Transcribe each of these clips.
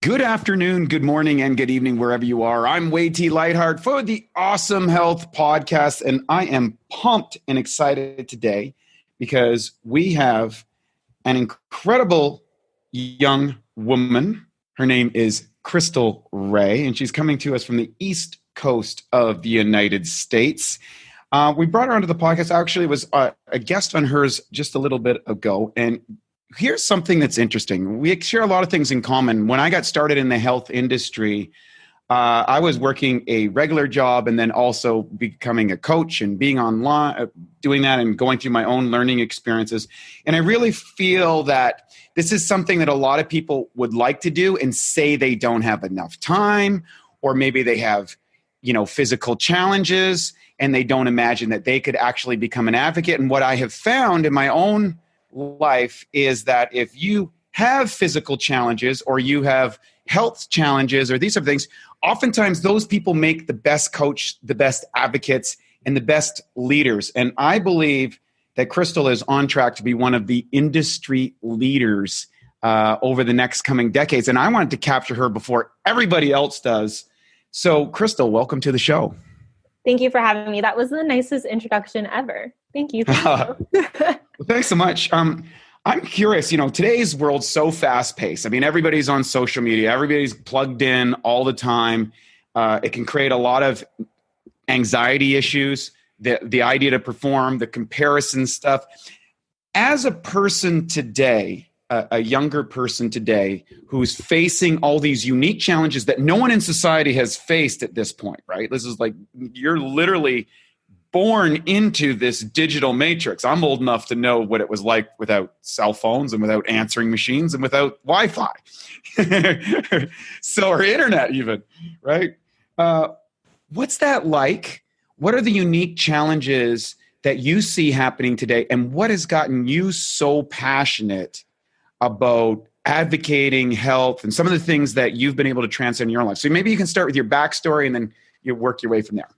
Good afternoon, good morning, and good evening, wherever you are. I'm Wade T. Lightheart for the Awesome Health Podcast, and I am pumped and excited today because we have an incredible young woman. Her name is Khrystle Rea, and she's coming to us from the East Coast of the United States. We brought her onto the podcast. Actually, it was a guest on hers just a little bit ago, and here's something that's interesting. We share a lot of things in common. When I got started in the health industry, I was working a regular job and then also becoming a coach and being online, doing that and going through my own learning experiences. And I really feel that this is something that a lot of people would like to do and say they don't have enough time, or maybe they have, physical challenges and they don't imagine that they could actually become an advocate. And what I have found in my own life is that if you have physical challenges or you have health challenges or these sort of things, oftentimes those people make the best coach, the best advocates, and the best leaders. And I believe that Khrystle is on track to be one of the industry leaders over the next coming decades. And I wanted to capture her before everybody else does. So Khrystle, welcome to the show. Thank you for having me. That was the nicest introduction ever. Thank you. Well, thanks so much. I'm curious, today's world's so fast paced. I mean, everybody's on social media. Everybody's plugged in all the time. It can create a lot of anxiety issues, the idea to perform, the comparison stuff. As a person today, a younger person today who's facing all these unique challenges that no one in society has faced at this point, right? This is like, you're literally born into this digital matrix. I'm old enough to know what it was like without cell phones and without answering machines and without Wi-Fi. Or internet even, right? What's that like? What are the unique challenges that you see happening today? And what has gotten you so passionate about advocating health and some of the things that you've been able to transcend in your life? So maybe you can start with your backstory and then you work your way from there.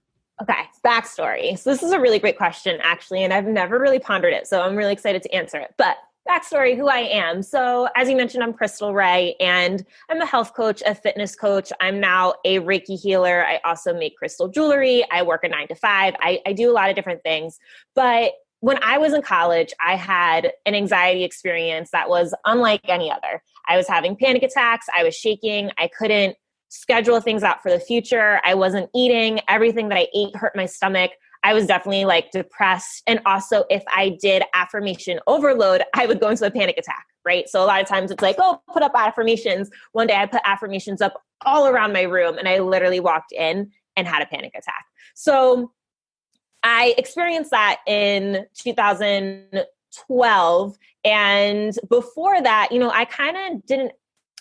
Okay, backstory. So this is a really great question, actually, and I've never really pondered it, so I'm really excited to answer it. But backstory, who I am. So as you mentioned, I'm Khrystle Rea, and I'm a health coach, a fitness coach. I'm now a Reiki healer. I also make crystal jewelry. I work a 9 to 5. I do a lot of different things. But when I was in college, I had an anxiety experience that was unlike any other. I was having panic attacks. I was shaking. I couldn't schedule things out for the future. I wasn't eating. Everything that I ate hurt my stomach. I was definitely depressed. And also if I did affirmation overload, I would go into a panic attack, right? So a lot of times it's put up affirmations. One day I put affirmations up all around my room and I literally walked in and had a panic attack. So I experienced that in 2012. And before that,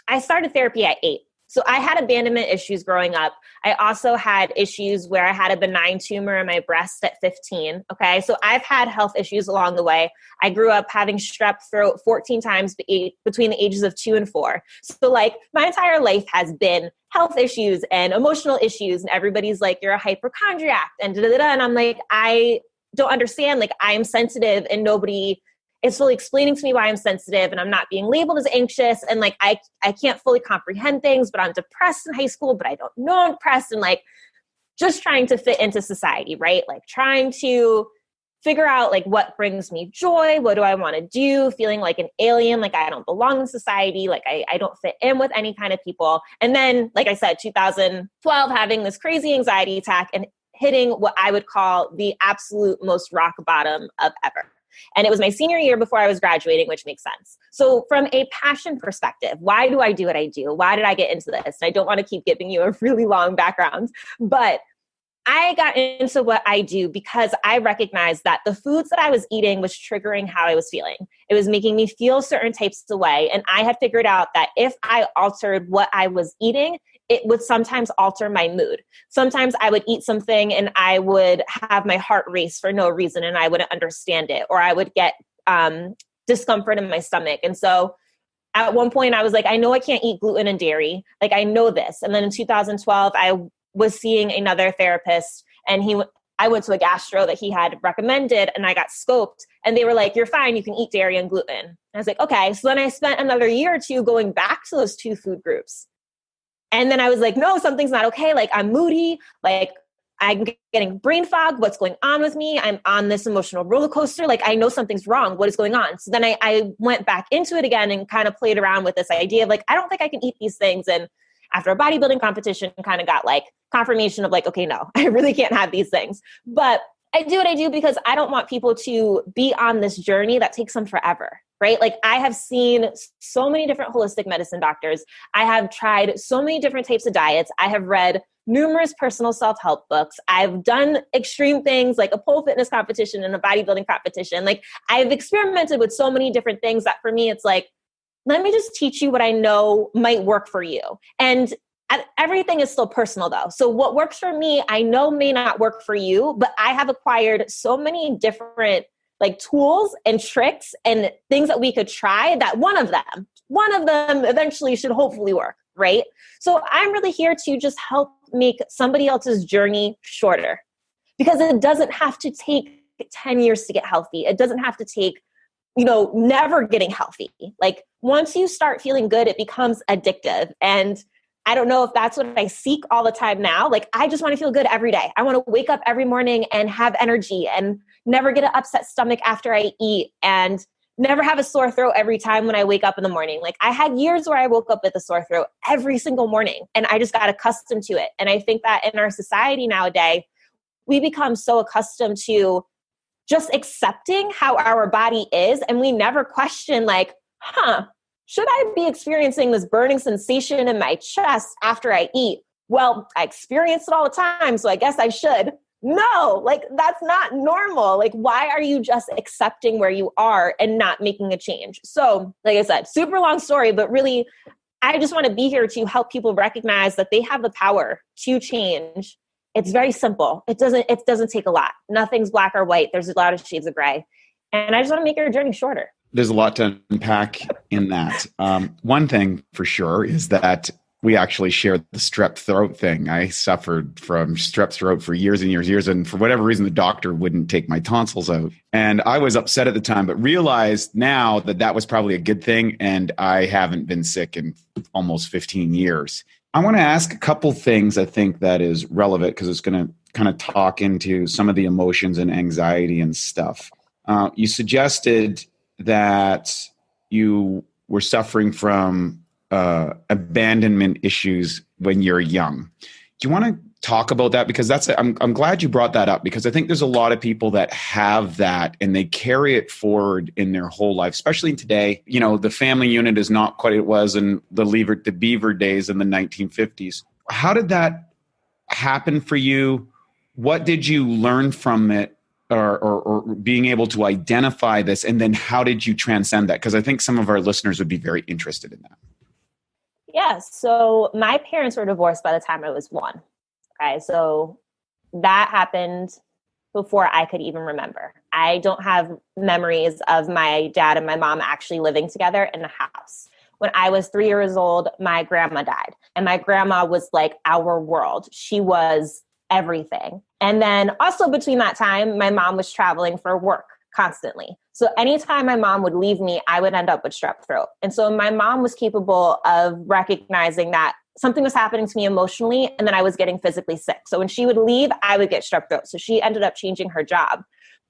I started therapy at 8. So I had abandonment issues growing up. I also had issues where I had a benign tumor in my breast at 15. Okay. So I've had health issues along the way. I grew up having strep throat 14 times between the ages of 2 and 4. So my entire life has been health issues and emotional issues. And everybody's like, you're a hypochondriac and da-da-da-da. And I'm like, I don't understand. I'm sensitive and nobody is fully explaining to me why I'm sensitive and I'm not being labeled as anxious. And I can't fully comprehend things, but I'm depressed in high school, but I don't know I'm depressed. And just trying to fit into society, right? Trying to figure out what brings me joy. What do I want to do? Feeling like an alien, I don't belong in society. I don't fit in with any kind of people. And then, like I said, 2012, having this crazy anxiety attack and hitting what I would call the absolute most rock bottom of ever. And it was my senior year before I was graduating, which makes sense. So from a passion perspective, why do I do what I do? Why did I get into this? And I don't want to keep giving you a really long background, but I got into what I do because I recognized that the foods that I was eating was triggering how I was feeling. It was making me feel certain types of way. And I had figured out that if I altered what I was eating, it would sometimes alter my mood. Sometimes I would eat something and I would have my heart race for no reason and I wouldn't understand it, or I would get discomfort in my stomach. And so at one point I was like, I know I can't eat gluten and dairy. I know this. And then in 2012, I was seeing another therapist and I went to a gastro that he had recommended and I got scoped and they were like, you're fine. You can eat dairy and gluten. And I was like, okay. So then I spent another year or two going back to those two food groups. And then I was like, no, something's not okay. Like I'm moody, like I'm getting brain fog. What's going on with me? I'm on this emotional roller coaster. Like I know something's wrong. What is going on? So then I went back into it again and kind of played around with this idea of like, I don't think I can eat these things. And after a bodybuilding competition, kind of got like confirmation of like, okay, no, I really can't have these things. But I do what I do because I don't want people to be on this journey that takes them forever, right? Like I have seen so many different holistic medicine doctors. I have tried so many different types of diets. I have read numerous personal self-help books. I've done extreme things like a pole fitness competition and a bodybuilding competition. Like I've experimented with so many different things that for me, it's like, let me just teach you what I know might work for you. And everything is still personal though. So what works for me, I know may not work for you, but I have acquired so many different like tools and tricks and things that we could try that one of them eventually should hopefully work, right? So I'm really here to just help make somebody else's journey shorter because it doesn't have to take 10 years to get healthy. It doesn't have to take, never getting healthy. Like once you start feeling good, it becomes addictive. And I don't know if that's what I seek all the time now. Like, I just want to feel good every day. I want to wake up every morning and have energy and never get an upset stomach after I eat and never have a sore throat every time when I wake up in the morning. Like I had years where I woke up with a sore throat every single morning and I just got accustomed to it. And I think that in our society nowadays, we become so accustomed to just accepting how our body is. And we never question like, should I be experiencing this burning sensation in my chest after I eat? Well, I experience it all the time, so I guess I should. No, like that's not normal. Like, why are you just accepting where you are and not making a change? So, like I said, super long story, but really, I just want to be here to help people recognize that they have the power to change. It's very simple. It doesn't take a lot. Nothing's black or white. There's a lot of shades of gray. And I just want to make your journey shorter. There's a lot to unpack in that. One thing for sure is that we actually share the strep throat thing. I suffered from strep throat for years and years. And for whatever reason, the doctor wouldn't take my tonsils out. And I was upset at the time, but realized now that that was probably a good thing. And I haven't been sick in almost 15 years. I want to ask a couple things I think that is relevant because it's going to kind of talk into some of the emotions and anxiety and stuff. You suggested that you were suffering from abandonment issues when you're young. Do you want to talk about that? Because I'm glad you brought that up because I think there's a lot of people that have that and they carry it forward in their whole life, especially today. The family unit is not quite what it was in the Beaver days in the 1950s. How did that happen for you? What did you learn from it? Or being able to identify this, and then how did you transcend that? Because I think some of our listeners would be very interested in that. Yeah, so my parents were divorced by the time I was 1. Okay, so that happened before I could even remember. I don't have memories of my dad and my mom actually living together in the house. When I was 3 years old, my grandma died, and my grandma was like our world. She was everything. And then also between that time, my mom was traveling for work constantly. So anytime my mom would leave me, I would end up with strep throat. And so my mom was capable of recognizing that something was happening to me emotionally and then I was getting physically sick. So when she would leave, I would get strep throat. So she ended up changing her job.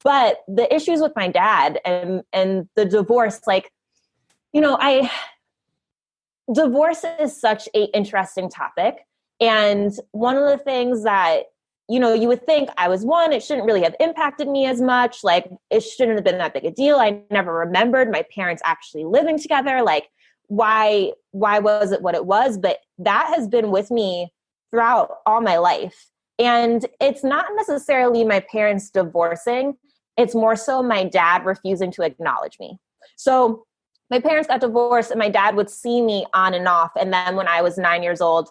But the issues with my dad and the divorce, divorce is such an interesting topic. And one of the things that you would think I was 1, it shouldn't really have impacted me as much. Like it shouldn't have been that big a deal. I never remembered my parents actually living together. Like why was it what it was? But that has been with me throughout all my life. And it's not necessarily my parents divorcing. It's more so my dad refusing to acknowledge me. So my parents got divorced and my dad would see me on and off. And then when I was 9 years old,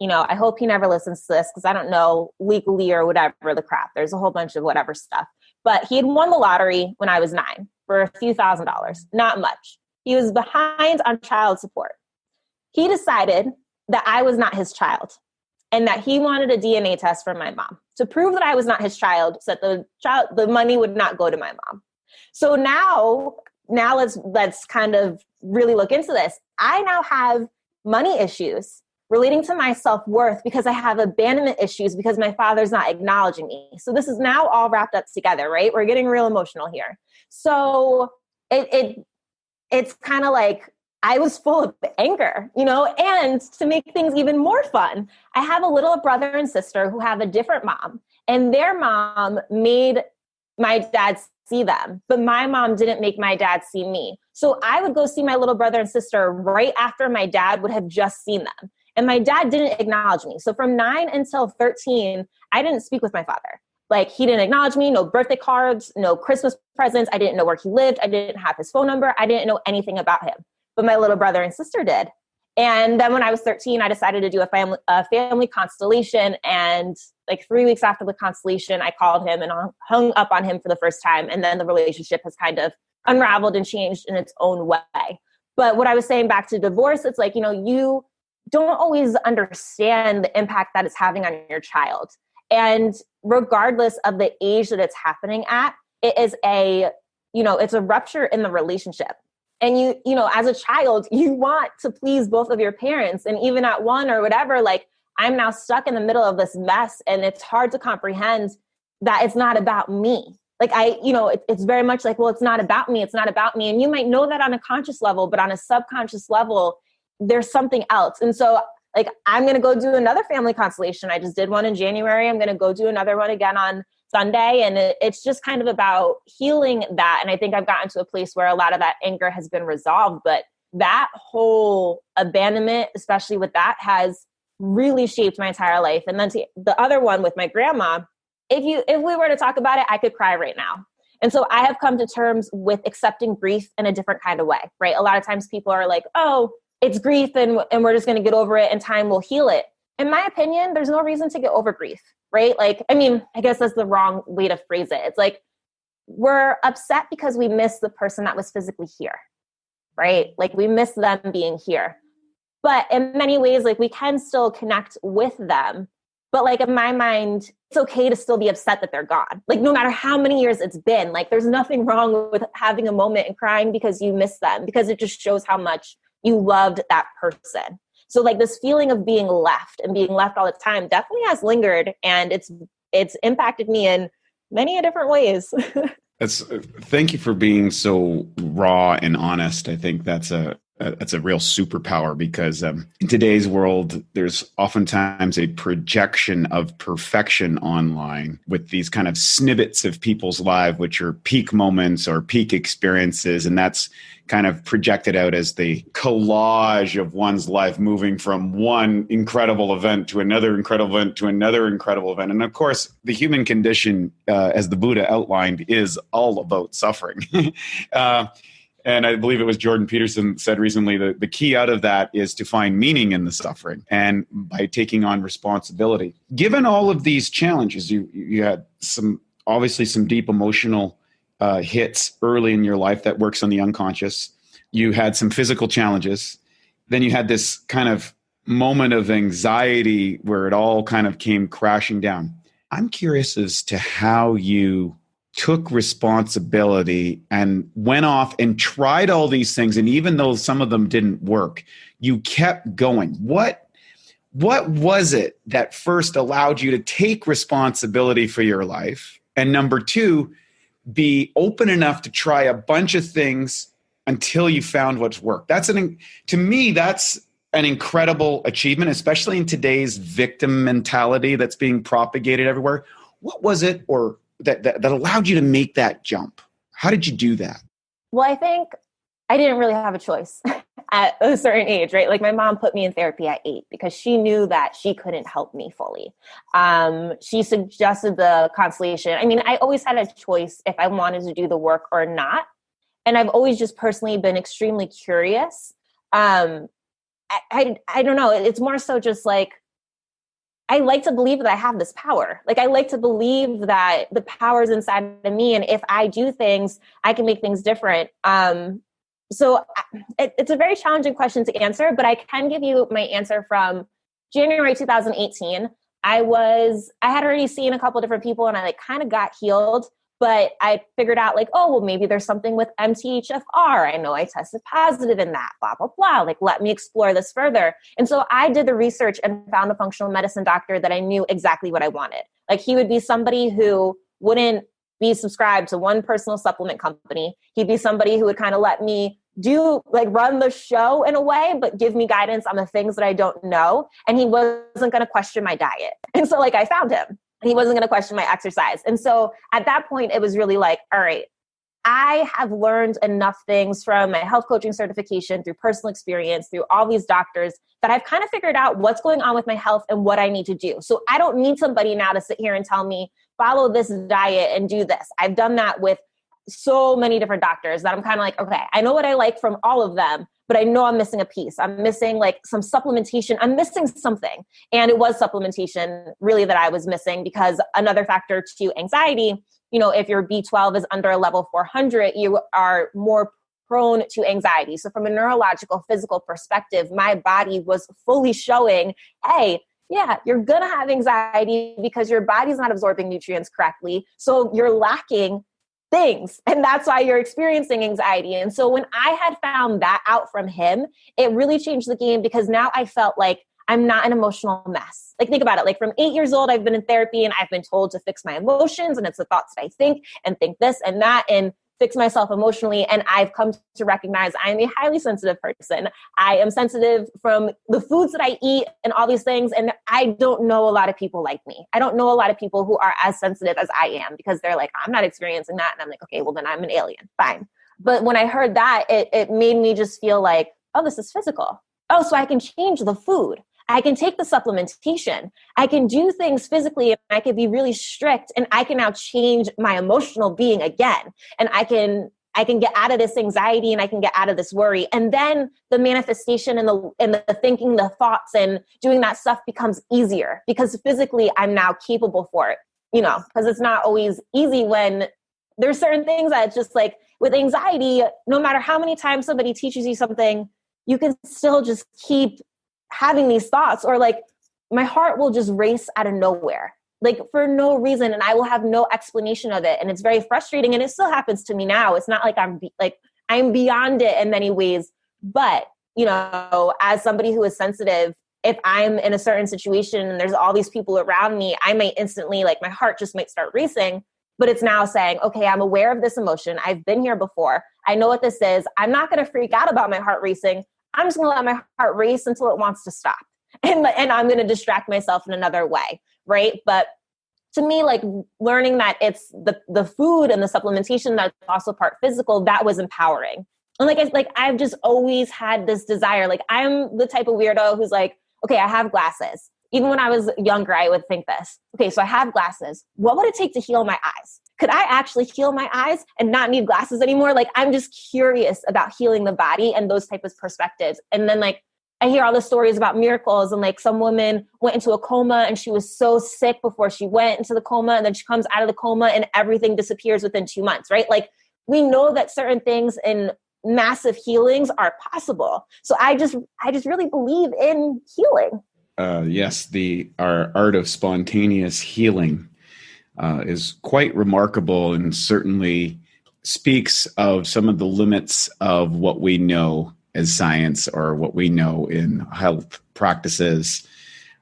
I hope he never listens to this because I don't know legally or whatever the crap. There's a whole bunch of whatever stuff. But he had won the lottery when I was 9 for a few $1,000s, not much. He was behind on child support. He decided that I was not his child and that he wanted a DNA test from my mom to prove that I was not his child so that the money would not go to my mom. So now let's kind of really look into this. I now have money issues relating to my self-worth because I have abandonment issues because my father's not acknowledging me. So this is now all wrapped up together, right? We're getting real emotional here. So it's kind of like I was full of anger, and to make things even more fun, I have a little brother and sister who have a different mom, and their mom made my dad see them, but my mom didn't make my dad see me. So I would go see my little brother and sister right after my dad would have just seen them. And my dad didn't acknowledge me. So from 9 until 13, I didn't speak with my father. Like, he didn't acknowledge me, no birthday cards, no Christmas presents. I didn't know where he lived. I didn't have his phone number. I didn't know anything about him, but my little brother and sister did. And then when I was 13, I decided to do a family constellation. And like 3 weeks after the constellation, I called him and hung up on him for the first time. And then the relationship has kind of unraveled and changed in its own way. But what I was saying back to divorce, it's like, you don't always understand the impact that it's having on your child. And regardless of the age that it's happening at, it is it's a rupture in the relationship. And you as a child, you want to please both of your parents. And even at one or whatever, like, I'm now stuck in the middle of this mess, and it's hard to comprehend that it's not about me. Like, it's very much like, well, it's not about me. It's not about me. And you might know that on a conscious level, but on a subconscious level, there's something else. And so, like, I'm going to go do another family constellation. I just did one in January. I'm going to go do another one again on Sunday. And it's just kind of about healing that. And I think I've gotten to a place where a lot of that anger has been resolved. But that whole abandonment, especially with that, has really shaped my entire life. And then to the other one with my grandma, if we were to talk about it, I could cry right now. And so I have come to terms with accepting grief in a different kind of way, right? A lot of times people are like, oh, it's grief and we're just going to get over it and time will heal it. In my opinion, there's no reason to get over grief, right? Like, I guess that's the wrong way to phrase it. It's like, we're upset because we miss the person that was physically here, right? Like, we miss them being here. But in many ways, like, we can still connect with them. But like, in my mind, it's okay to still be upset that they're gone. Like, no matter how many years it's been, like, there's nothing wrong with having a moment and crying because you miss them, because it just shows how much you loved that person. So like, this feeling of being left and being left all the time definitely has lingered, and it's impacted me in many different ways. Thank you for being so raw and honest. I think that's a real superpower, because in today's world, there's oftentimes a projection of perfection online with these kind of snippets of people's lives, which are peak moments or peak experiences. And that's kind of projected out as the collage of one's life, moving from one incredible event to another incredible event to another incredible event. And of course, the human condition, as the Buddha outlined, is all about suffering. And I believe it was Jordan Peterson said recently that the key out of that is to find meaning in the suffering, and by taking on responsibility. Given all of these challenges, you had obviously some deep emotional hits early in your life that works on the unconscious. You had some physical challenges. Then you had this kind of moment of anxiety where it all kind of came crashing down. I'm curious as to how you took responsibility and went off and tried all these things. And even though some of them didn't work, you kept going. What was it that first allowed you to take responsibility for your life? And number two, be open enough to try a bunch of things until you found what's worked. To me, that's an incredible achievement, especially in today's victim mentality that's being propagated everywhere. What was it that allowed you to make that jump? How did you do that? Well, I think I didn't really have a choice at a certain age, right? Like, my mom put me in therapy at 8 because she knew that she couldn't help me fully. She suggested the constellation. I always had a choice if I wanted to do the work or not. And I've always just personally been extremely curious. I don't know. It's more so just like, I like to believe that I have this power. Like, I like to believe that the power is inside of me. And if I do things, I can make things different. So it's a very challenging question to answer, but I can give you my answer from January 2018. I had already seen a couple different people, and I kind of got healed. But I figured out like, oh, well, maybe there's something with MTHFR. I know I tested positive in that, blah, blah, blah. Like, let me explore this further. And so I did the research and found a functional medicine doctor that I knew exactly what I wanted. Like, he would be somebody who wouldn't be subscribed to one personal supplement company. He'd be somebody who would kind of let me run the show in a way, but give me guidance on the things that I don't know. And he wasn't going to question my diet. And so like I found him. He wasn't going to question my exercise. And so at that point, it was really like, all right, I have learned enough things from my health coaching certification, through personal experience, through all these doctors, that I've kind of figured out what's going on with my health and what I need to do. So I don't need somebody now to sit here and tell me, follow this diet and do this. I've done that with so many different doctors that I'm kind of like, okay, I know what I like from all of them, but I know I'm missing a piece. I'm missing like some supplementation. I'm missing something. And it was supplementation really that I was missing, because another factor to anxiety, if your B12 is under a level 400, you are more prone to anxiety. So from a neurological, physical perspective, my body was fully showing, hey, yeah, you're going to have anxiety because your body's not absorbing nutrients correctly. So you're lacking things. And that's why you're experiencing anxiety. And so when I had found that out from him, it really changed the game, because now I felt like I'm not an emotional mess. Like, think about it. Like, from 8 years old, I've been in therapy and I've been told to fix my emotions, and it's the thoughts that I think, and think this and that, and fix myself emotionally. And I've come to recognize I'm a highly sensitive person. I am sensitive from the foods that I eat and all these things. And I don't know a lot of people like me. I don't know a lot of people who are as sensitive as I am, because they're like, I'm not experiencing that. And I'm like, okay, well then I'm an alien. Fine. But when I heard that, it made me just feel like, oh, this is physical. Oh, so I can change the food. I can take the supplementation. I can do things physically, and I can be really strict, and I can now change my emotional being again. And I can get out of this anxiety, and I can get out of this worry. And then the manifestation and the thinking, the thoughts, and doing that stuff becomes easier, because physically I'm now capable for it, because it's not always easy when there's certain things that it's just like with anxiety, no matter how many times somebody teaches you something, you can still just keep having these thoughts, or like my heart will just race out of nowhere, like for no reason. And I will have no explanation of it. And it's very frustrating. And it still happens to me now. It's not like I'm beyond it in many ways, but as somebody who is sensitive, if I'm in a certain situation and there's all these people around me, I might instantly, like, my heart just might start racing. But it's now saying, okay, I'm aware of this emotion. I've been here before. I know what this is. I'm not going to freak out about my heart racing. I'm just going to let my heart race until it wants to stop. And I'm going to distract myself in another way, right? But to me, like, learning that it's the food and the supplementation that's also part physical, that was empowering. And I've just always had this desire. Like, I'm the type of weirdo who's like, okay, I have glasses. Even when I was younger, I would think this. Okay, so I have glasses. What would it take to heal my eyes? Could I actually heal my eyes and not need glasses anymore? Like, I'm just curious about healing the body and those type of perspectives. And then I hear all the stories about miracles, and like some woman went into a coma and she was so sick before she went into the coma, and then she comes out of the coma and everything disappears within 2 months, right? Like, we know that certain things in massive healings are possible. So I just really believe in healing. Yes, our art of spontaneous healing is quite remarkable, and certainly speaks of some of the limits of what we know as science, or what we know in health practices,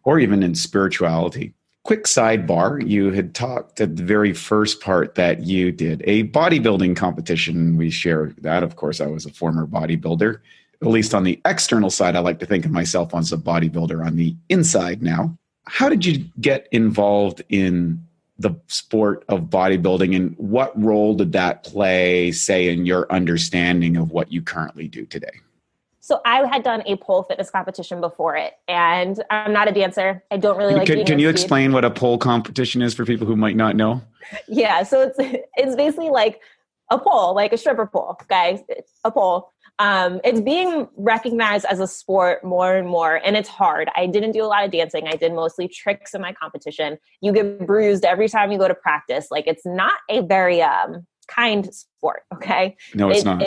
or even in spirituality. Quick sidebar, you had talked at the very first part that you did a bodybuilding competition. We share that. Of course, I was a former bodybuilder. At least on the external side, I like to think of myself as a bodybuilder on the inside now. How did you get involved in the sport of bodybuilding, and what role did that play, say, in your understanding of what you currently do today? So I had done a pole fitness competition before it, and I'm not a dancer. I don't really like being Can you explain what a pole competition is for people who might not know? Yeah, so it's basically like a pole, like a stripper pole, guys. It's a pole. It's being recognized as a sport more and more, and it's hard. I didn't do a lot of dancing. I did mostly tricks in my competition. You get bruised every time you go to practice. Like, it's not a very kind sport, okay? No, it's not.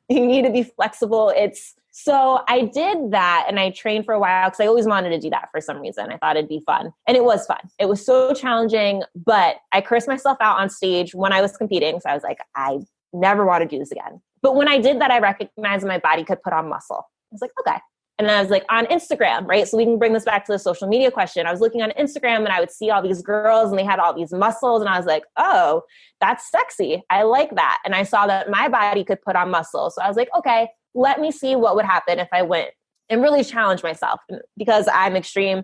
You need to be flexible. It's So I did that and I trained for a while because I always wanted to do that for some reason. I thought it'd be fun. And it was fun. It was so challenging, but I cursed myself out on stage when I was competing. So I was like, I never want to do this again. But when I did that, I recognized my body could put on muscle. I was like, okay. And then I was like on Instagram, right? So we can bring this back to the social media question. I was looking on Instagram and I would see all these girls and they had all these muscles. And I was like, oh, that's sexy. I like that. And I saw that my body could put on muscle. So I was like, okay, let me see what would happen if I went and really challenge myself because I'm extreme.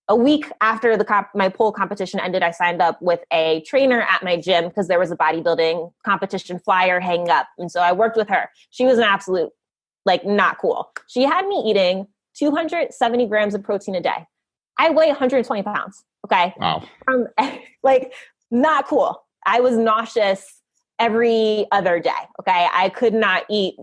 A week after my pole competition ended, I signed up with a trainer at my gym because there was a bodybuilding competition flyer hanging up. And so I worked with her. She was an absolute, not cool. She had me eating 270 grams of protein a day. I weigh 120 pounds. Okay. Wow. Not cool. I was nauseous every other day. Okay. I could not eat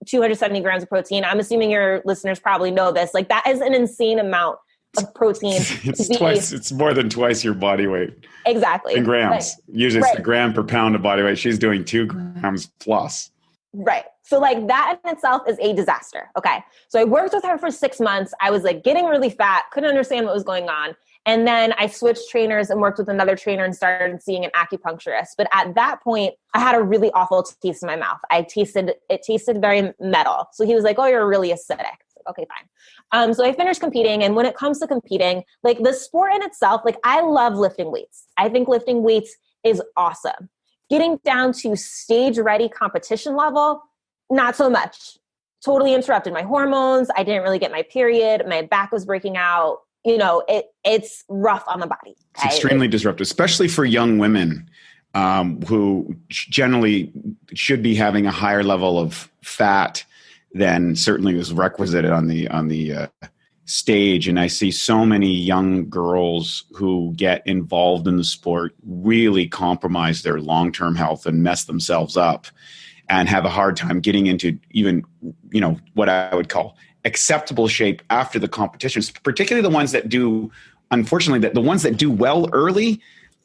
270 grams of protein. I'm assuming your listeners probably know this. That is an insane amount of protein. It's more than twice your body weight. Exactly. In grams. Usually it's a gram per pound of body weight. She's doing 2 grams plus. Right. So that in itself is a disaster. Okay. So I worked with her for 6 months. I was getting really fat, couldn't understand what was going on. And then I switched trainers and worked with another trainer and started seeing an acupuncturist. But at that point, I had a really awful taste in my mouth. It tasted very metal. So he was like, oh, you're really acidic. Okay, fine. So I finished competing. And when it comes to competing, the sport in itself, I love lifting weights. I think lifting weights is awesome. Getting down to stage ready competition level, not so much. Totally interrupted my hormones. I didn't really get my period. My back was breaking out. It's rough on the body. Okay? It's extremely disruptive, especially for young women who generally should be having a higher level of fat than certainly was requisite on the stage. And I see so many young girls who get involved in the sport really compromise their long-term health and mess themselves up and have a hard time getting into even, what I would call acceptable shape after the competitions, particularly the ones that do, unfortunately, the ones that do well early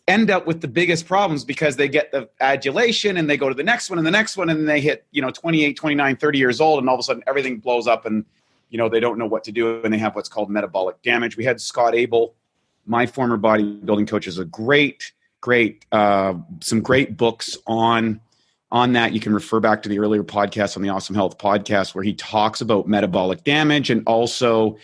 end up with the biggest problems because they get the adulation and they go to the next one and the next one and they hit, 28, 29, 30 years old and all of a sudden everything blows up and, they don't know what to do and they have what's called metabolic damage. We had Scott Abel, my former bodybuilding coach, is a some great books on that. You can refer back to the earlier podcast on the Awesome Health podcast where he talks about metabolic damage and also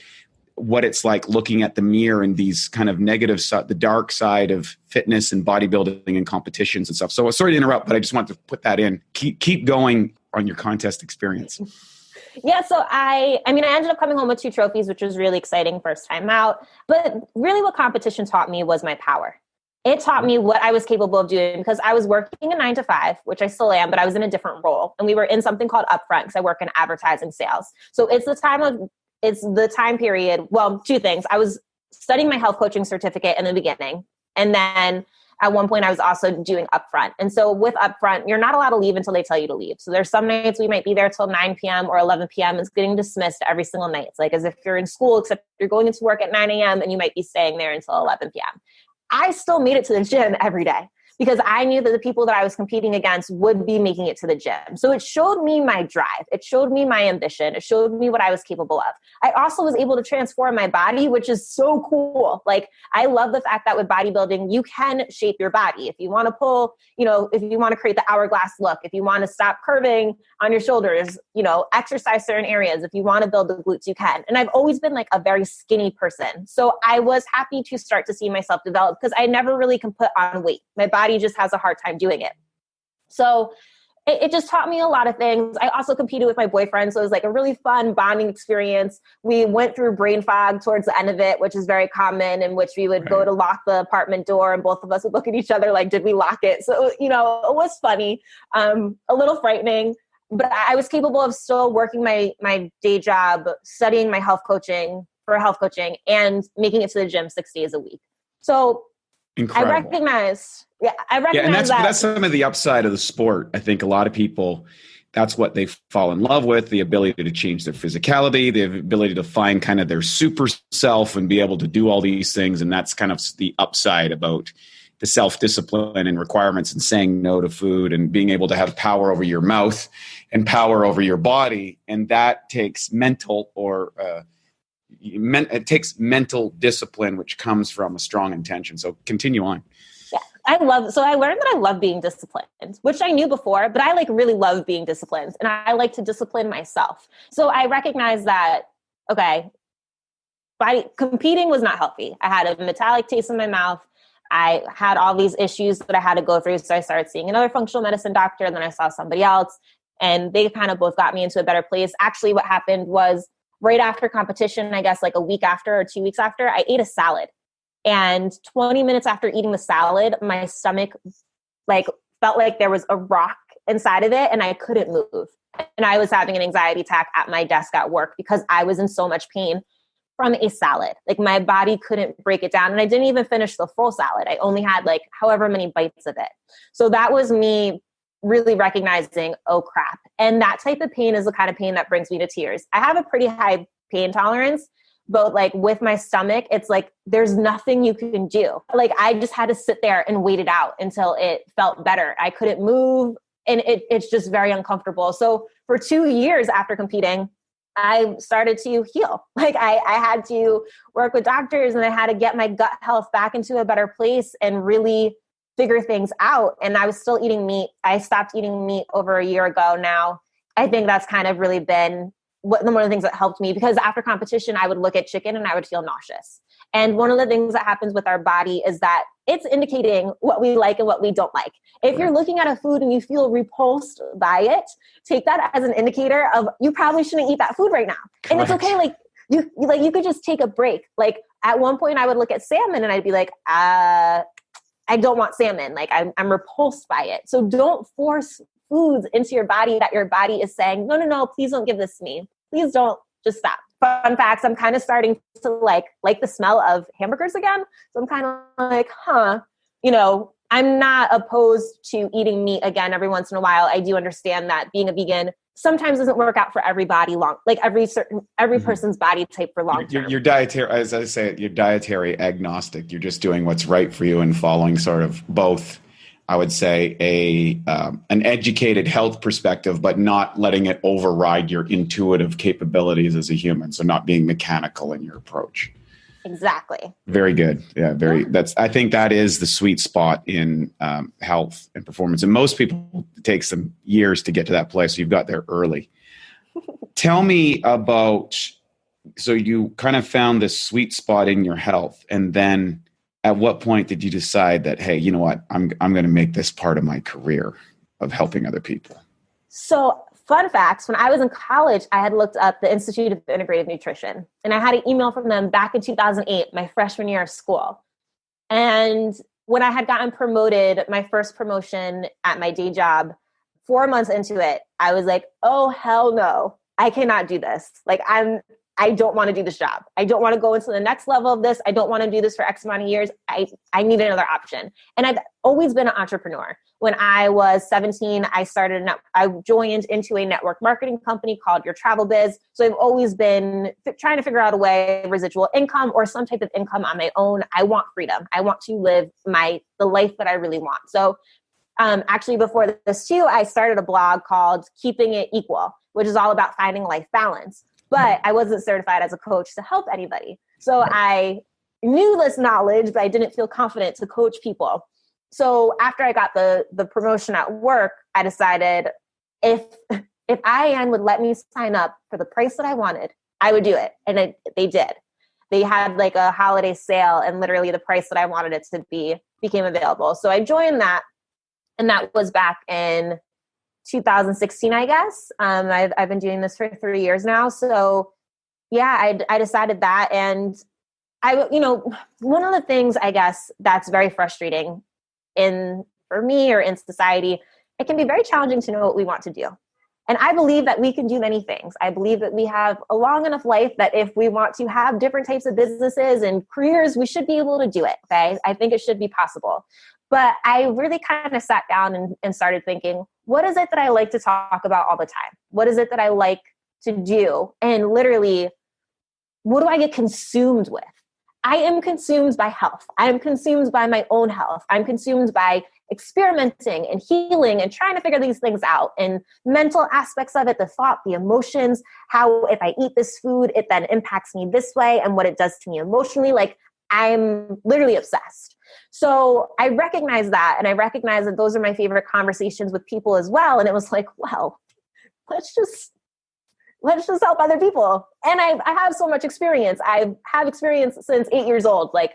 what it's like looking at the mirror and these kind of negative side, the dark side of fitness and bodybuilding and competitions and stuff. So sorry to interrupt, but I just wanted to put that in. Keep going on your contest experience. Yeah, so I ended up coming home with 2 trophies, which was really exciting first time out. But really what competition taught me was my power. It taught me what I was capable of doing because I was working a 9 to 5, which I still am, but I was in a different role. And we were in something called upfront because I work in advertising sales. So it's the time period. Well, 2 things. I was studying my health coaching certificate in the beginning. And then at one point I was also doing upfront. And so with upfront, you're not allowed to leave until they tell you to leave. So there's some nights we might be there till 9 p.m. or 11 p.m. It's getting dismissed every single night. It's as if you're in school, except you're going into work at 9 a.m. and you might be staying there until 11 p.m. I still made it to the gym every day because I knew that the people that I was competing against would be making it to the gym. So it showed me my drive. It showed me my ambition. It showed me what I was capable of. I also was able to transform my body, which is so cool. I love the fact that with bodybuilding, you can shape your body. If you want to pull, if you want to create the hourglass look, if you want to stop curving on your shoulders, exercise certain areas. If you want to build the glutes, you can. And I've always been a very skinny person. So I was happy to start to see myself develop because I never really can put on weight. My body just has a hard time doing it. So it just taught me a lot of things. I also competed with my boyfriend. So it was a really fun bonding experience. We went through brain fog towards the end of it, which is very common, in which we would go to lock the apartment door and both of us would look at each other did we lock it? So, it was funny, a little frightening, but I was capable of still working my day job, studying my health coaching and making it to the gym 6 days a week. So incredible. I recognize and that's some of the upside of the sport. I think a lot of people, that's what they fall in love with, the ability to change their physicality, the ability to find kind of their super self and be able to do all these things. And that's kind of the upside about the self-discipline and requirements and saying no to food and being able to have power over your mouth and power over your body. And that takes it takes mental discipline, which comes from a strong intention. So continue on. Yeah, I learned that I love being disciplined, which I knew before, but I really love being disciplined, and I like to discipline myself. So I recognize that, okay, competing was not healthy. I had a metallic taste in my mouth. I had all these issues that I had to go through. So I started seeing another functional medicine doctor, and then I saw somebody else, and they kind of both got me into a better place. Actually, what happened was right after competition, I guess like a week after or 2 weeks after, I ate a salad. And 20 minutes after eating the salad, my stomach felt like there was a rock inside of it and I couldn't move. And I was having an anxiety attack at my desk at work because I was in so much pain from a salad. Like my body couldn't break it down. And I didn't even finish the full salad. I only had however many bites of it. So that was me really recognizing, oh crap. And that type of pain is the kind of pain that brings me to tears. I have a pretty high pain tolerance, but with my stomach, it's there's nothing you can do. I just had to sit there and wait it out until it felt better. I couldn't move, and it's just very uncomfortable. So for 2 years after competing, I started to heal. I had to work with doctors, and I had to get my gut health back into a better place and really figure things out. And I was still eating meat. I stopped eating meat over a year ago now. I think that's kind of really been one of the things that helped me, because after competition, I would look at chicken and I would feel nauseous. And one of the things that happens with our body is that it's indicating what we like and what we don't like. If you're looking at a food and you feel repulsed by it, take that as an indicator of you probably shouldn't eat that food right now. Correct. And it's okay. You could just take a break. At one point I would look at salmon and I'd be like, I don't want salmon. I'm repulsed by it. So don't force foods into your body that your body is saying, no, please don't give this to me. Please don't, just stop. Fun facts, I'm kind of starting to like the smell of hamburgers again. So I'm kind of I'm not opposed to eating meat again every once in a while. I do understand that being a vegan sometimes doesn't work out for everybody every person's body type for long term. You're dietary, as I say, you're dietary agnostic. You're just doing what's right for you and following sort of both, I would say, an educated health perspective, but not letting it override your intuitive capabilities as a human. So not being mechanical in your approach. Exactly. Very good. Yeah, I think that is the sweet spot in health and performance. And most people, it takes them years to get to that place. So you've got there early. Tell me about, so you kind of found this sweet spot in your health, and then at what point did you decide that, hey, you know what, I'm going to make this part of my career of helping other people? So fun facts, when I was in college, I had looked up the Institute of Integrative Nutrition, and I had an email from them back in 2008, my freshman year of school. And when I had gotten promoted, my first promotion at my day job, 4 months into it, I was like, oh, hell no, I cannot do this. I don't want to do this job. I don't want to go into the next level of this. I don't want to do this for X amount of years. I need another option. And I've always been an entrepreneur. When I was 17, I joined into a network marketing company called Your Travel Biz. So I've always been trying to figure out a way, residual income or some type of income on my own. I want freedom. I want to live the life that I really want. So actually before this too, I started a blog called Keeping It Equal, which is all about finding life balance. But I wasn't certified as a coach to help anybody. So I knew this knowledge, but I didn't feel confident to coach people. So after I got the promotion at work, I decided if IAN would let me sign up for the price that I wanted, I would do it. And they did. They had a holiday sale, and literally the price that I wanted it to be became available. So I joined that, and that was back in 2016, I guess. I've been doing this for 3 years now. So yeah, I decided that. And one of the things I guess that's very frustrating for me or in society, it can be very challenging to know what we want to do. And I believe that we can do many things. I believe that we have a long enough life that if we want to have different types of businesses and careers, we should be able to do it. Okay. I think it should be possible. But I really kind of sat down and started thinking, what is it that I like to talk about all the time? What is it that I like to do? And literally, what do I get consumed with? I am consumed by health. I am consumed by my own health. I'm consumed by experimenting and healing and trying to figure these things out, and mental aspects of it, the thought, the emotions, how if I eat this food, it then impacts me this way and what it does to me emotionally. Like, I'm literally obsessed. So I recognize that, and I recognize that those are my favorite conversations with people as well. And it was like, well, let's just help other people. And I have so much experience. I have experience since 8 years old. Like,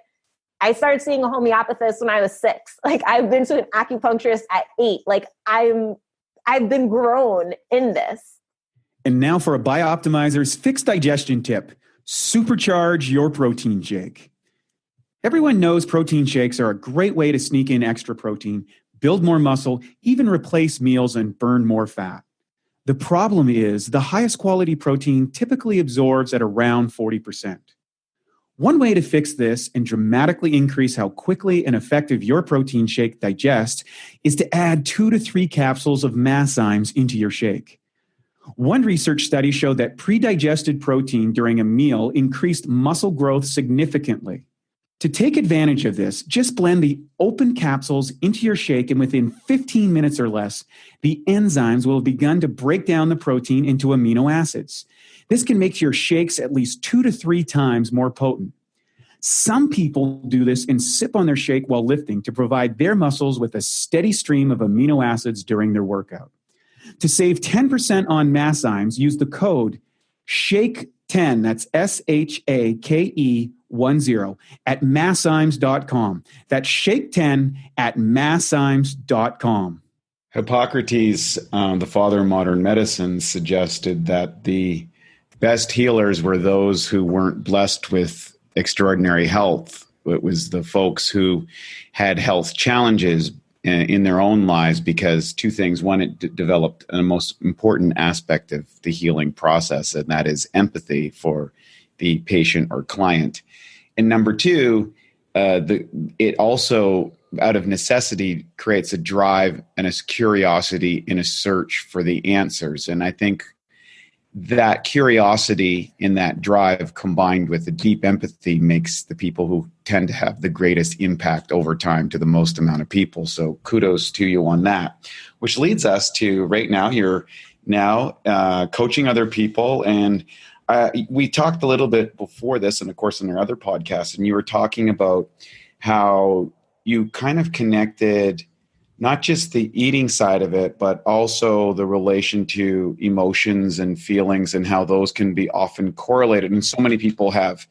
I started seeing a homeopathist when I was 6. Like, I've been to an acupuncturist at 8. Like, I've been grown in this. And now for a Bioptimizers fixed digestion tip: supercharge your protein shake. Everyone knows protein shakes are a great way to sneak in extra protein, build more muscle, even replace meals and burn more fat. The problem is the highest quality protein typically absorbs at around 40%. One way to fix this and dramatically increase how quickly and effective your protein shake digests is to add 2 to 3 capsules of masszymes into your shake. One research study showed that pre-digested protein during a meal increased muscle growth significantly. To take advantage of this, just blend the open capsules into your shake, and within 15 minutes or less, the enzymes will have begun to break down the protein into amino acids. This can make your shakes at least 2 to 3 times more potent. Some people do this and sip on their shake while lifting to provide their muscles with a steady stream of amino acids during their workout. To save 10% on masszymes, use the code SHAKE10, that's SHAKE10, at masszymes.com. That's SHAKE10 at masszymes.com. Hippocrates, the father of modern medicine, suggested that the best healers were those who weren't blessed with extraordinary health. It was the folks who had health challenges in their own lives, because 2 things. One, it developed a most important aspect of the healing process, and that is empathy for the patient or client. And number 2, it also, out of necessity, creates a drive and a curiosity in a search for the answers. And I think that curiosity in that drive, combined with the deep empathy, makes the people who tend to have the greatest impact over time to the most amount of people. So kudos to you on that, which leads us to right now, you're now coaching other people. And we talked a little bit before this, and of course in our other podcasts, and you were talking about how you kind of connected not just the eating side of it, but also the relation to emotions and feelings, and how those can be often correlated. And so many people have,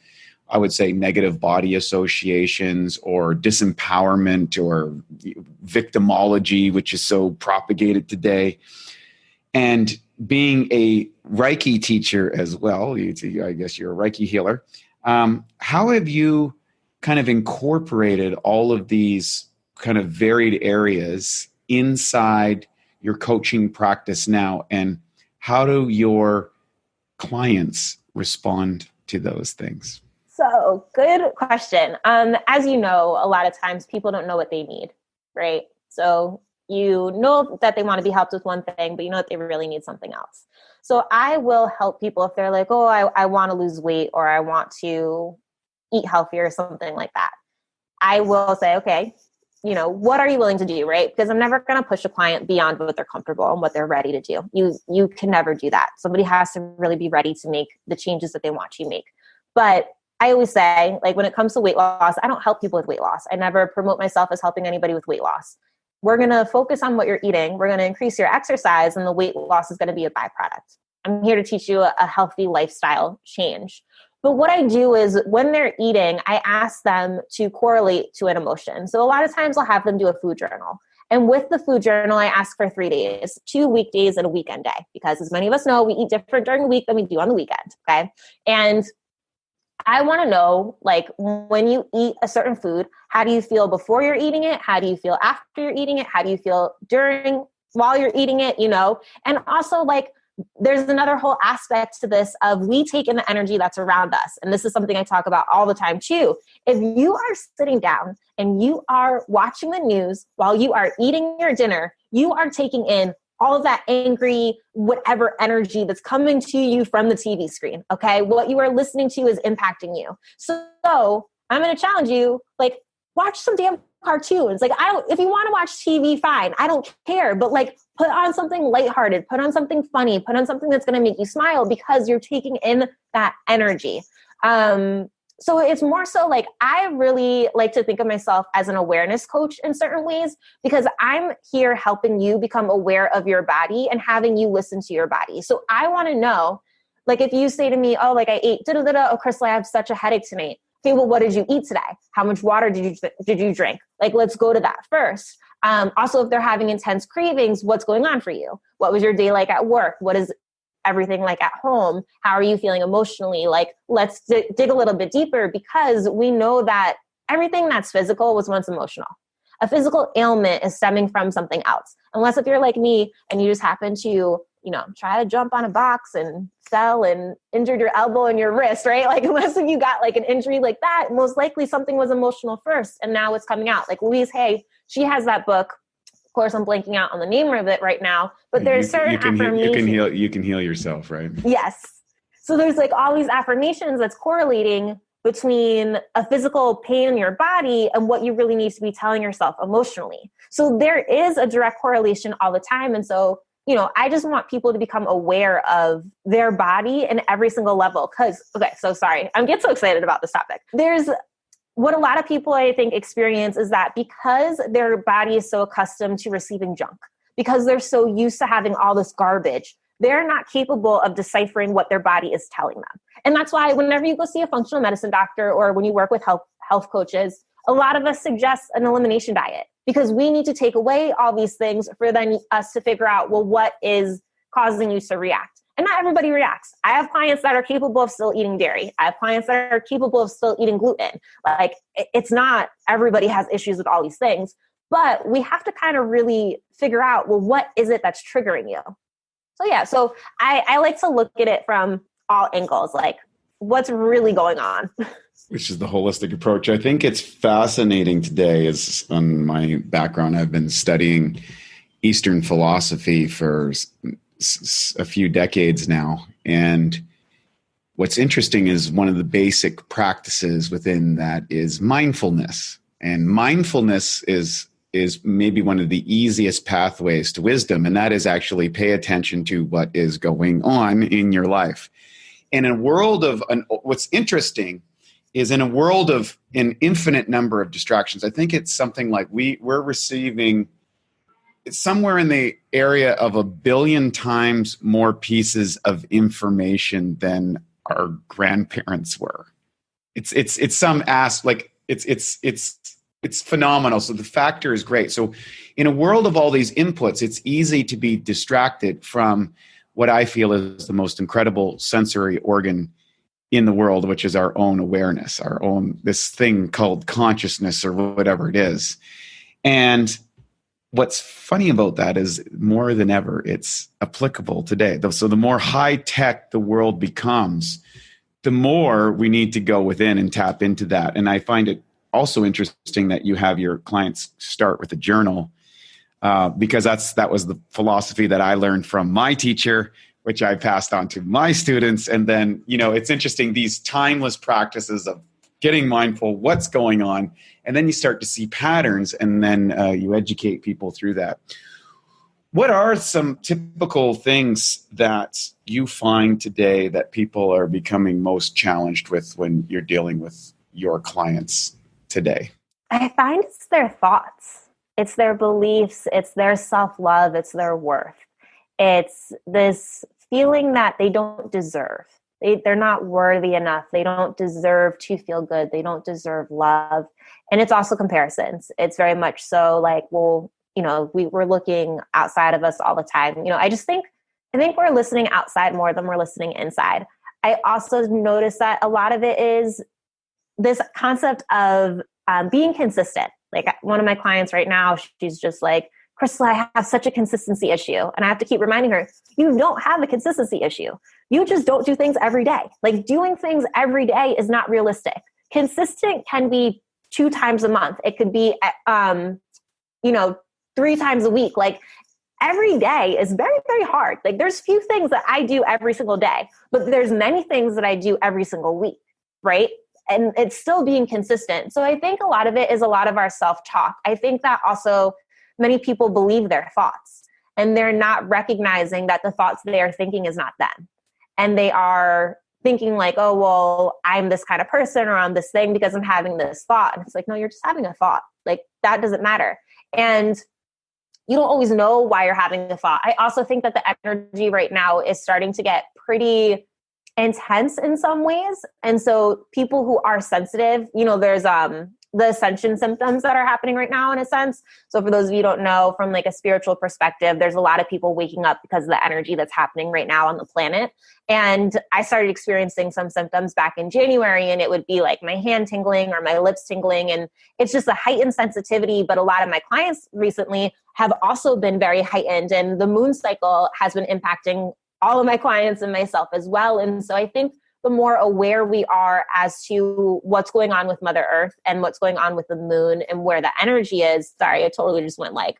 I would say, negative body associations or disempowerment or victimology, which is so propagated today. And being a Reiki teacher as well, I guess you're a Reiki healer. How have you kind of incorporated all of these kind of varied areas inside your coaching practice now, and how do your clients respond to those things? So, good question. As you know, a lot of times people don't know what they need, right? So you know that they want to be helped with one thing, but you know that they really need something else. So I will help people if they're like, oh, I want to lose weight, or I want to eat healthier or something like that. I will say, okay, what are you willing to do, right? Because I'm never going to push a client beyond what they're comfortable and what they're ready to do. You can never do that. Somebody has to really be ready to make the changes that they want to make. But I always say, like, when it comes to weight loss, I don't help people with weight loss. I never promote myself as helping anybody with weight loss. We're going to focus on what you're eating. We're going to increase your exercise, and the weight loss is going to be a byproduct. I'm here to teach you a healthy lifestyle change. But what I do is when they're eating, I ask them to correlate to an emotion. So a lot of times I'll have them do a food journal. And with the food journal, I ask for 3 days, 2 weekdays and a weekend day, because as many of us know, we eat different during the week than we do on the weekend. Okay. And I want to know, like, when you eat a certain food, how do you feel before you're eating it? How do you feel after you're eating it? How do you feel while you're eating it? And also, like, there's another whole aspect to this of we take in the energy that's around us. And this is something I talk about all the time too. If you are sitting down and you are watching the news while you are eating your dinner, you are taking in all of that angry, whatever energy that's coming to you from the TV screen. Okay. What you are listening to is impacting you. So I'm going to challenge you, like, watch some damn cartoons. Like, if you want to watch TV, fine. I don't care. But like, put on something lighthearted, put on something funny, put on something that's going to make you smile because you're taking in that energy. So it's more so like, I really like to think of myself as an awareness coach in certain ways, because I'm here helping you become aware of your body and having you listen to your body. So I want to know, like, if you say to me, oh, like I ate oh, Khrystle, I have such a headache tonight. Okay, well, what did you eat today? How much water did you drink? Like, let's go to that first. Also, if they're having intense cravings, what's going on for you? What was your day like at work? What is everything like at home? How are you feeling emotionally? Like, let's dig a little bit deeper, because we know that everything that's physical was once emotional. A physical ailment is stemming from something else. Unless if you're like me and you just happen to, try to jump on a box and fell and injured your elbow and your wrist, right? Like, unless if you got like an injury like that, most likely something was emotional first and now it's coming out. Like Louise Hay, she has that book. Of course, I'm blanking out on the name of it right now, but there's certain affirmations. You can heal yourself, right? Yes. So there's like all these affirmations that's correlating between a physical pain in your body and what you really need to be telling yourself emotionally. So there is a direct correlation all the time. And so, I just want people to become aware of their body in every single level. I'm getting so excited about this topic. There's what a lot of people, I think, experience is that because their body is so accustomed to receiving junk, because they're so used to having all this garbage, they're not capable of deciphering what their body is telling them. And that's why whenever you go see a functional medicine doctor or when you work with health coaches, a lot of us suggest an elimination diet, because we need to take away all these things for then us to figure out, well, what is causing you to react? And not everybody reacts. I have clients that are capable of still eating dairy. I have clients that are capable of still eating gluten. Like, it's not everybody has issues with all these things, but we have to kind of really figure out, well, what is it that's triggering you? So I like to look at it from all angles, like what's really going on. Which is the holistic approach. I think it's fascinating today, as on my background, I've been studying Eastern philosophy for a few decades now. And what's interesting is one of the basic practices within that is mindfulness. And mindfulness is maybe one of the easiest pathways to wisdom. And that is actually pay attention to what is going on in your life. And in a world of, what's interesting is in a world of an infinite number of distractions, I think it's something like we're receiving somewhere in the area of 1 billion times more pieces of information than our grandparents were. It's phenomenal. So the factor is great. So in a world of all these inputs, it's easy to be distracted from what I feel is the most incredible sensory organ in the world, which is our own awareness, our own, this thing called consciousness or whatever it is. And what's funny about that is more than ever, it's applicable today. So the more high tech the world becomes, the more we need to go within and tap into that. And I find it also interesting that you have your clients start with a journal, because that was the philosophy that I learned from my teacher, which I passed on to my students. And then, it's interesting, these timeless practices of getting mindful, what's going on, and then you start to see patterns, and then you educate people through that. What are some typical things that you find today that people are becoming most challenged with when you're dealing with your clients today? I find it's their thoughts. It's their beliefs. It's their self-love. It's their worth. It's this feeling that they don't deserve. They're not worthy enough. They don't deserve to feel good. They don't deserve love. And it's also comparisons. It's very much so like, well, we're looking outside of us all the time. I think we're listening outside more than we're listening inside. I also noticed that a lot of it is this concept of being consistent. Like one of my clients right now, she's just like, Khrystle, I have such a consistency issue. And I have to keep reminding her, you don't have a consistency issue. You just don't do things every day. Like doing things every day is not realistic. Consistent can be 2 times a month. It could be, 3 times a week. Like every day is very, very hard. Like there's few things that I do every single day, but there's many things that I do every single week, right? and it's still being consistent. So I think a lot of it is a lot of our self-talk. I think that also many people believe their thoughts, and they're not recognizing that the thoughts they are thinking is not them. And they are thinking like, oh, well, I'm this kind of person, or I'm this thing because I'm having this thought. And it's like, no, you're just having a thought. Like, that doesn't matter. And you don't always know why you're having the thought. I also think that the energy right now is starting to get pretty intense in some ways. And so people who are sensitive, there's the ascension symptoms that are happening right now in a sense. So for those of you who don't know, from like a spiritual perspective, there's a lot of people waking up because of the energy that's happening right now on the planet. And I started experiencing some symptoms back in January, and it would be like my hand tingling or my lips tingling. And it's just a heightened sensitivity. But a lot of my clients recently have also been very heightened, and the moon cycle has been impacting all of my clients and myself as well. And so I think the more aware we are as to what's going on with Mother Earth and what's going on with the moon and where the energy is, sorry, I totally just went like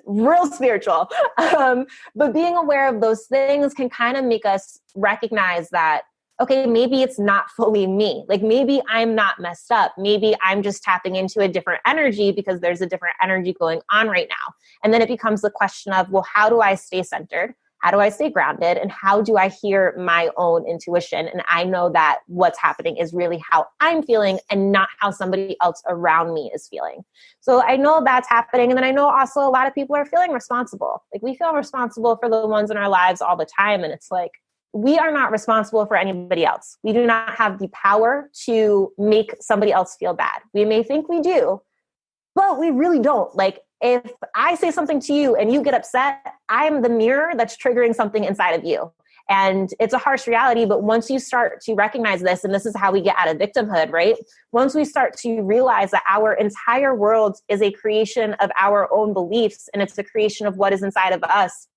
real spiritual. But being aware of those things can kind of make us recognize that, okay, maybe it's not fully me. Like maybe I'm not messed up. Maybe I'm just tapping into a different energy because there's a different energy going on right now. And then it becomes the question of, well, how do I stay centered? How do I stay grounded? And how do I hear my own intuition? And I know that what's happening is really how I'm feeling and not how somebody else around me is feeling. So I know that's happening. And then I know also a lot of people are feeling responsible. Like we feel responsible for the ones in our lives all the time. And it's like, we are not responsible for anybody else. We do not have the power to make somebody else feel bad. We may think we do, but we really don't. Like, if I say something to you and you get upset, I'm the mirror that's triggering something inside of you. And it's a harsh reality, but once you start to recognize this, and this is how we get out of victimhood, right? Once we start to realize that our entire world is a creation of our own beliefs, and it's the creation of what is inside of us,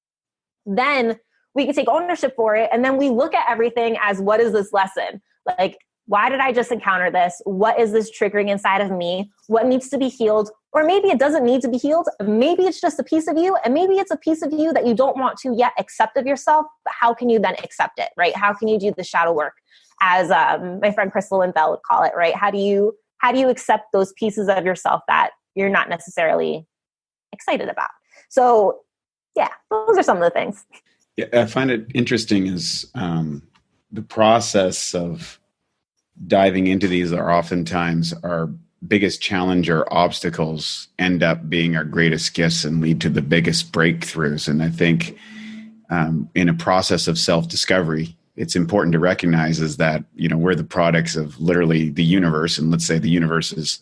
then we can take ownership for it. And then we look at everything as, what is this lesson? Like, why did I just encounter this? What is this triggering inside of me? What needs to be healed? Or maybe it doesn't need to be healed. Maybe it's just a piece of you. And maybe it's a piece of you that you don't want to yet accept of yourself. But how can you then accept it, right? How can you do the shadow work, as my friend Khrystal Rea would call it, right? How do you accept those pieces of yourself that you're not necessarily excited about? So yeah, those are some of the things. Yeah, I find it interesting is the process of diving into these are oftentimes our biggest challenge or obstacles end up being our greatest gifts and lead to the biggest breakthroughs. And I think in a process of self-discovery, it's important to recognize is that, we're the products of literally the universe. And let's say the universe is,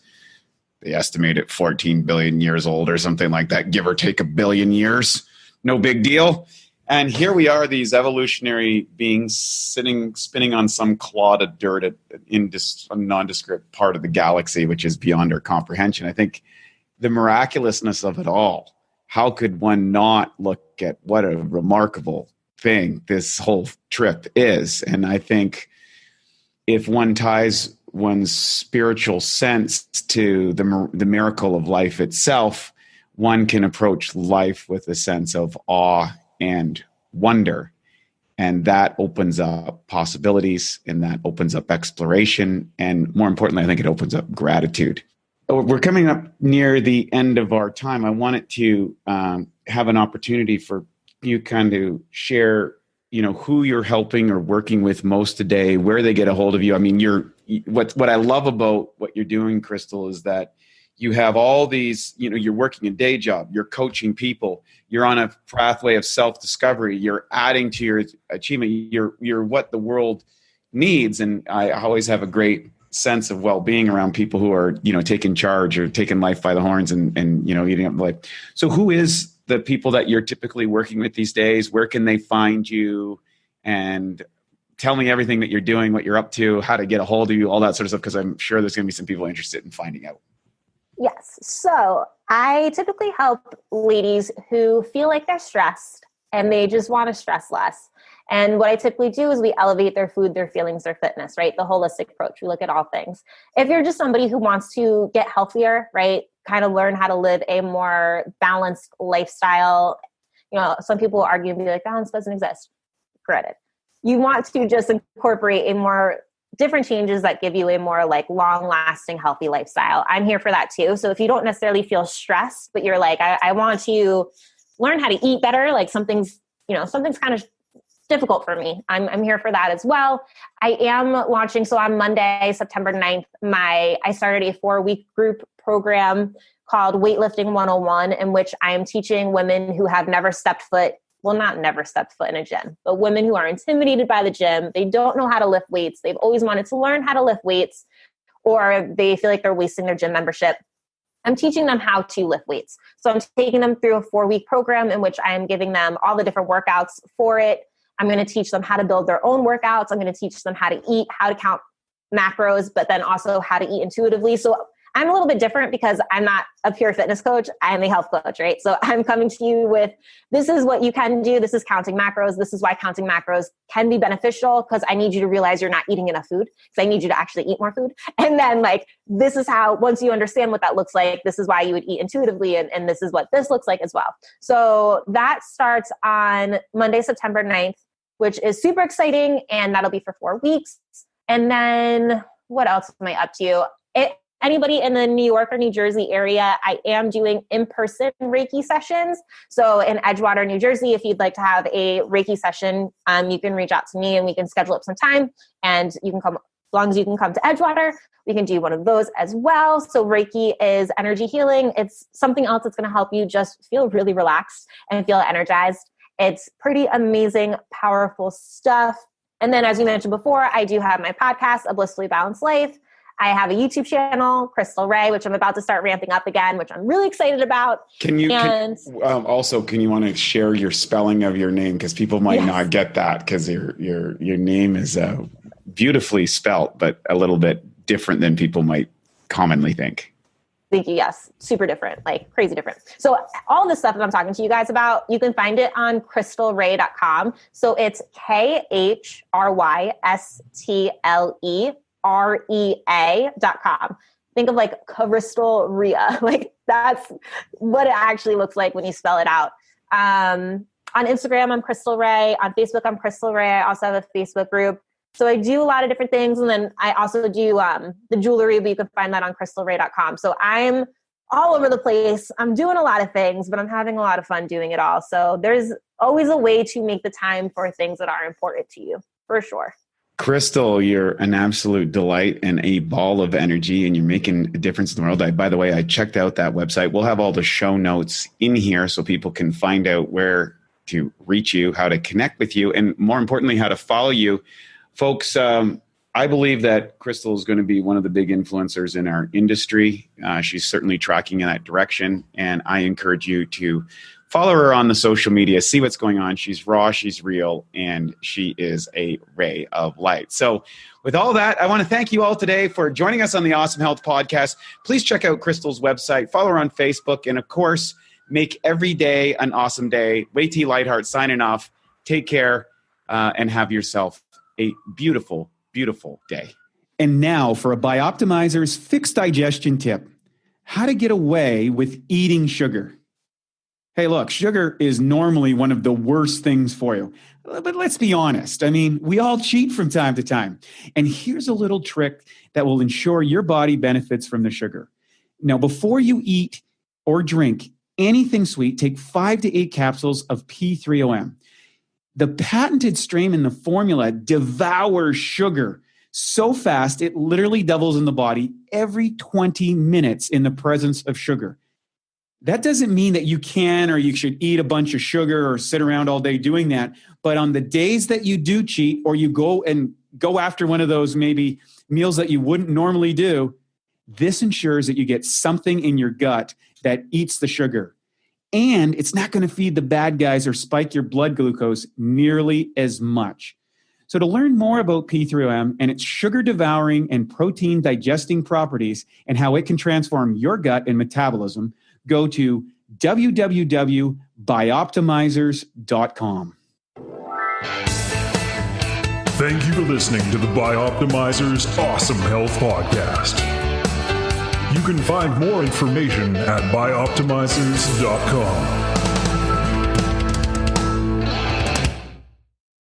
they estimate it 14 billion years old or something like that, give or take a billion years. No big deal. And here we are, these evolutionary beings spinning on some clod of dirt in a nondescript part of the galaxy, which is beyond our comprehension. I think the miraculousness of it all, how could one not look at what a remarkable thing this whole trip is? And I think if one ties one's spiritual sense to the miracle of life itself, one can approach life with a sense of awe and wonder. And that opens up possibilities, and that opens up exploration. And more importantly, I think it opens up gratitude. We're coming up near the end of our time. I wanted to have an opportunity for you kind of share, who you're helping or working with most today, where they get a hold of you. I mean, what I love about what you're doing, Khrystal, is that you have all these, you're working a day job, you're coaching people, you're on a pathway of self-discovery, you're adding to your achievement, you're what the world needs. And I always have a great sense of well-being around people who are, taking charge or taking life by the horns and eating up life. So who is the people that you're typically working with these days? Where can they find you? And tell me everything that you're doing, what you're up to, how to get a hold of you, all that sort of stuff, because I'm sure there's going to be some people interested in finding out. Yes. So I typically help ladies who feel like they're stressed and they just want to stress less. And what I typically do is we elevate their food, their feelings, their fitness, right? The holistic approach. We look at all things. If you're just somebody who wants to get healthier, right? Kind of learn how to live a more balanced lifestyle. Some people will argue and be like, balance doesn't exist. Granted. You want to just incorporate a more different changes that give you a more like long lasting, healthy lifestyle. I'm here for that too. So if you don't necessarily feel stressed, but you're like, I want to learn how to eat better, like something's kind of difficult for me, I'm here for that as well. I am launching, so on Monday, September 9th, I started a 4-week group program called Weightlifting 101, in which I am teaching women who have not never stepped foot in a gym, but women who are intimidated by the gym. They don't know how to lift weights. They've always wanted to learn how to lift weights, or they feel like they're wasting their gym membership. I'm teaching them how to lift weights. So I'm taking them through a 4-week program in which I am giving them all the different workouts for it. I'm going to teach them how to build their own workouts. I'm going to teach them how to eat, how to count macros, but then also how to eat intuitively. So I'm a little bit different because I'm not a pure fitness coach. I am a health coach, right? So I'm coming to you with, this is what you can do. This is counting macros. This is why counting macros can be beneficial, because I need you to realize you're not eating enough food, because I need you to actually eat more food. And then like, this is how, once you understand what that looks like, this is why you would eat intuitively. And this is what this looks like as well. So that starts on Monday, September 9th, which is super exciting. And that'll be for 4 weeks. And then what else am I up to? Anybody in the New York or New Jersey area, I am doing in-person Reiki sessions. So in Edgewater, New Jersey, if you'd like to have a Reiki session, you can reach out to me and we can schedule up some time, and you can come, as long as you can come to Edgewater, we can do one of those as well. So Reiki is energy healing. It's something else that's going to help you just feel really relaxed and feel energized. It's pretty amazing, powerful stuff. And then, as you mentioned before, I do have my podcast, A Blissfully Balanced Life. I have a YouTube channel, Khrystle Rea, which I'm about to start ramping up again, which I'm really excited about. Can you want to share your spelling of your name? Because people might not get that, because your name is beautifully spelt, but a little bit different than people might commonly think. Thank you. Yes. Super different, like crazy different. So all this stuff that I'm talking to you guys about, you can find it on KhrystleRea.com. So it's KhrystleRea.com. Think of like Khrystle Rea. Like that's what it actually looks like when you spell it out. On Instagram, I'm Khrystle Rea. On Facebook, I'm Khrystle Rea. I also have a Facebook group. So I do a lot of different things. And then I also do the jewelry, but you can find that on KhrystleRea.com. So I'm all over the place. I'm doing a lot of things, but I'm having a lot of fun doing it all. So there's always a way to make the time for things that are important to you, for sure. Khrystle, you're an absolute delight and a ball of energy, and you're making a difference in the world. By the way, I checked out that website. We'll have all the show notes in here so people can find out where to reach you, how to connect with you, and more importantly, how to follow you. Folks, I believe that Khrystle is going to be one of the big influencers in our industry. She's certainly tracking in that direction, and I encourage you to follow her on the social media, see what's going on. She's raw, she's real, and she is a ray of light. So with all that, I want to thank you all today for joining us on the Awesome Health Podcast. Please check out Krystle's website, follow her on Facebook, and of course, make every day an awesome day. Way T Lightheart signing off. Take care and have yourself a beautiful, beautiful day. And now for a Bioptimizers fixed digestion tip. How to get away with eating sugar. Hey, look, sugar is normally one of the worst things for you. But let's be honest. I mean, we all cheat from time to time. And here's a little trick that will ensure your body benefits from the sugar. Now, before you eat or drink anything sweet, take 5 to 8 capsules of P3OM. The patented strain in the formula devours sugar so fast it literally doubles in the body every 20 minutes in the presence of sugar. That doesn't mean that you can or you should eat a bunch of sugar or sit around all day doing that. But on the days that you do cheat, or you go after one of those maybe meals that you wouldn't normally do, this ensures that you get something in your gut that eats the sugar. And it's not going to feed the bad guys or spike your blood glucose nearly as much. So to learn more about P3OM and its sugar-devouring and protein-digesting properties and how it can transform your gut and metabolism, go to www.bioptimizers.com. Thank you for listening to the Bioptimizers Awesome Health Podcast. You can find more information at bioptimizers.com.